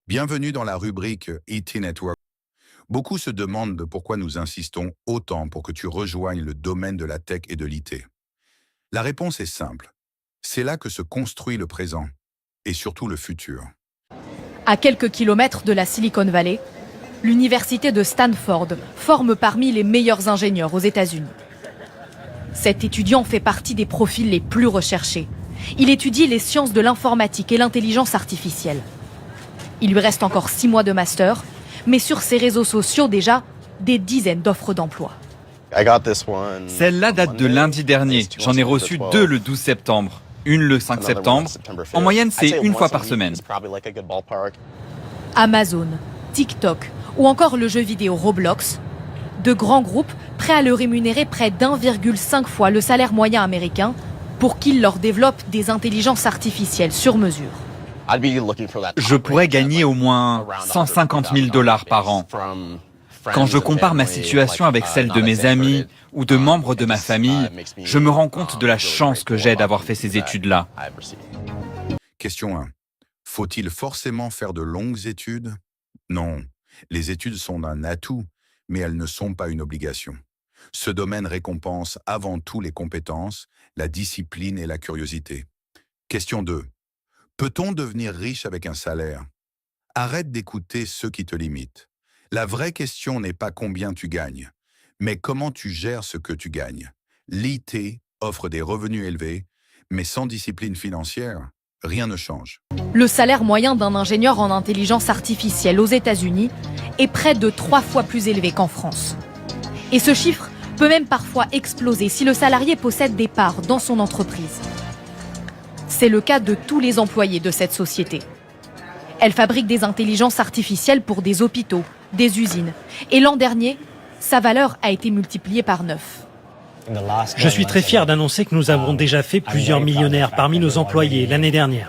Bienvenue dans la rubrique ET Network. Beaucoup se demandent de pourquoi nous insistons autant pour que tu rejoignes le domaine de la tech et de l'IT. La réponse est simple. C'est là que se construit le présent et surtout le futur. À quelques kilomètres de la Silicon Valley, l'université de Stanford forme parmi les meilleurs ingénieurs aux États-Unis. Cet étudiant fait partie des profils les plus recherchés. Il étudie les sciences de l'informatique et l'intelligence artificielle. Il lui reste encore 6 mois de master, mais sur ses réseaux sociaux déjà, des dizaines d'offres d'emploi. Celle-là date de lundi dernier. J'en ai reçu 2 le 12 septembre. Une le 5 septembre. En moyenne, c'est une fois par semaine. Amazon, TikTok ou encore le jeu vidéo Roblox, de grands groupes prêts à le rémunérer près d'1,5 fois le salaire moyen américain pour qu'il leur développe des intelligences artificielles sur mesure. Je pourrais gagner au moins 150 000 $ par an. Quand je compare ma situation avec celle de mes amis ou de membres de ma famille, je me rends compte de la chance que j'ai d'avoir fait ces études-là. Question 1. Faut-il forcément faire de longues études? Non. Les études sont un atout, mais elles ne sont pas une obligation. Ce domaine récompense avant tout les compétences, la discipline et la curiosité. Question 2. Peut-on devenir riche avec un salaire? Arrête d'écouter ceux qui te limitent. La vraie question n'est pas combien tu gagnes, mais comment tu gères ce que tu gagnes. L'IT offre des revenus élevés, mais sans discipline financière, rien ne change. Le salaire moyen d'un ingénieur en intelligence artificielle aux États-Unis est près de 3 fois plus élevé qu'en France. Et ce chiffre peut même parfois exploser si le salarié possède des parts dans son entreprise. C'est le cas de tous les employés de cette société. Elle fabrique des intelligences artificielles pour des hôpitaux, des usines. Et l'an dernier, sa valeur a été multipliée par 9. Je suis très fier d'annoncer que nous avons déjà fait plusieurs millionnaires parmi nos employés l'année dernière.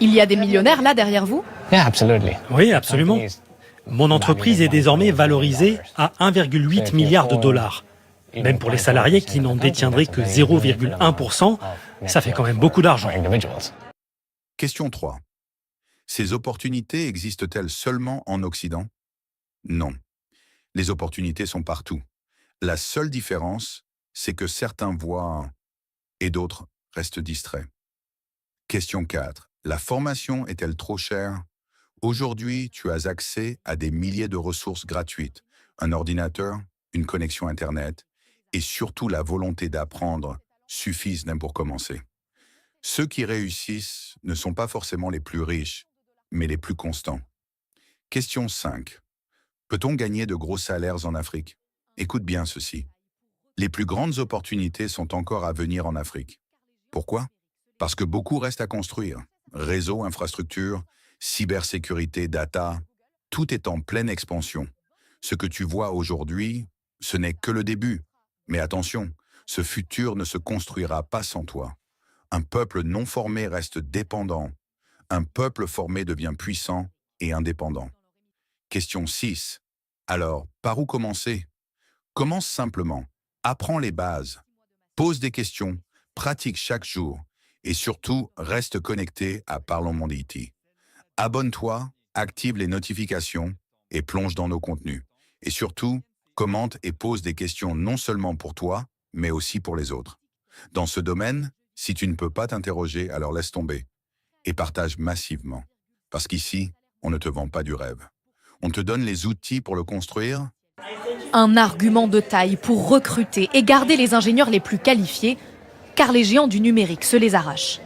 Il y a des millionnaires là derrière vous? Oui, absolument. Mon entreprise est désormais valorisée à 1,8 milliard de dollars. Même pour les salariés qui n'en détiendraient que 0,1%, ça fait quand même beaucoup d'argent. Question 3. Ces opportunités existent-elles seulement en Occident? Non. Les opportunités sont partout. La seule différence, c'est que certains voient et d'autres restent distraits. Question 4. La formation est-elle trop chère? Aujourd'hui, tu as accès à des milliers de ressources gratuites, un ordinateur, une connexion Internet et surtout la volonté d'apprendre suffisent même pour commencer. Ceux qui réussissent ne sont pas forcément les plus riches, mais les plus constants. Question 5. Peut-on gagner de gros salaires en Afrique? Écoute bien ceci. Les plus grandes opportunités sont encore à venir en Afrique. Pourquoi? Parce que beaucoup reste à construire. Réseau, infrastructure, cybersécurité, data, tout est en pleine expansion. Ce que tu vois aujourd'hui, ce n'est que le début. Mais attention, ce futur ne se construira pas sans toi. Un peuple non formé reste dépendant. Un peuple formé devient puissant et indépendant. Question 6. Alors, par où commencer? Commence simplement. Apprends les bases. Pose des questions. Pratique chaque jour. Et surtout, reste connecté à Parlons Monde IT. Abonne-toi, active les notifications et plonge dans nos contenus. Et surtout, commente et pose des questions non seulement pour toi, mais aussi pour les autres. Dans ce domaine, si tu ne peux pas t'interroger, alors laisse tomber. Et partage massivement. Parce qu'ici, on ne te vend pas du rêve. On te donne les outils pour le construire. Un argument de taille pour recruter et garder les ingénieurs les plus qualifiés, car les géants du numérique se les arrachent.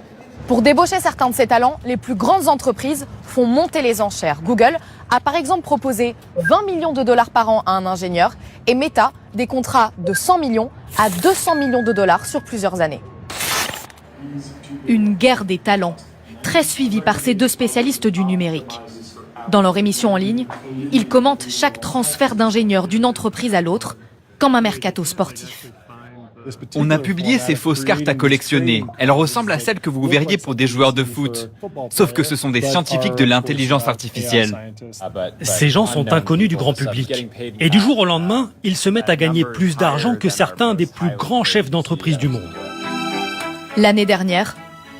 Pour débaucher certains de ces talents, les plus grandes entreprises font monter les enchères. Google a par exemple proposé 20 millions de dollars par an à un ingénieur et Meta des contrats de 100 millions à 200 millions de dollars sur plusieurs années. Une guerre des talents, très suivie par ces deux spécialistes du numérique. Dans leur émission en ligne, ils commentent chaque transfert d'ingénieurs d'une entreprise à l'autre, comme un mercato sportif. On a publié ces fausses cartes à collectionner. Elles ressemblent à celles que vous verriez pour des joueurs de foot. Sauf que ce sont des scientifiques de l'intelligence artificielle. Ces gens sont inconnus du grand public. Et du jour au lendemain, ils se mettent à gagner plus d'argent que certains des plus grands chefs d'entreprise du monde. L'année dernière,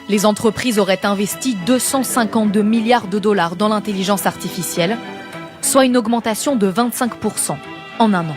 Les entreprises auraient investi 252 milliards de dollars dans l'intelligence artificielle, soit une augmentation de 25% en un an.